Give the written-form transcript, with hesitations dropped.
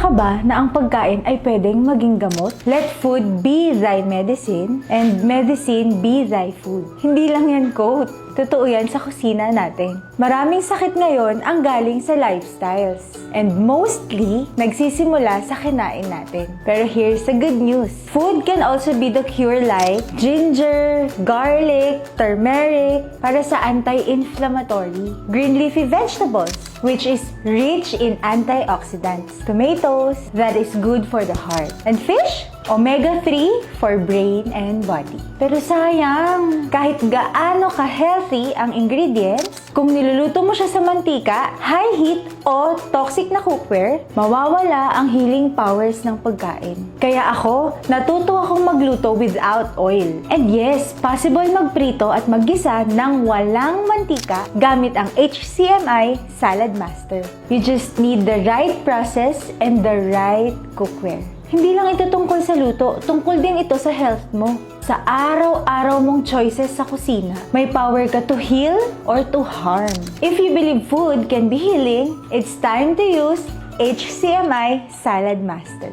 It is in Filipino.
ka ba na ang pagkain ay pwedeng maging gamot? Let food be thy medicine and medicine be thy food. Hindi lang yan quote. Totoo yan sa kusina natin. Maraming sakit ngayon ang galing sa lifestyles. And mostly, nagsisimula sa kinain natin. Pero here's the good news. Food can also be the cure like ginger, garlic, turmeric, para sa anti-inflammatory. Green leafy vegetables, which is rich in antioxidants. Tomatoes, that is good for the heart. And fish, omega-3 for brain and body. Pero sayang, kahit gaano ka-healthy ang ingredients, kung niluluto mo siya sa mantika, high heat o toxic na cookware, mawawala ang healing powers ng pagkain. Kaya ako, natuto akong magluto without oil. And yes, possible magprito at maggisa ng walang mantika gamit ang HCMI Salad Master. You just need the right process and the right cookware. Hindi lang ito tungkol sa luto, tungkol din ito sa health mo. Sa araw-araw mong choices sa kusina, may power ka to heal or to harm. If you believe food can be healing, it's time to use HCMI Salad Master.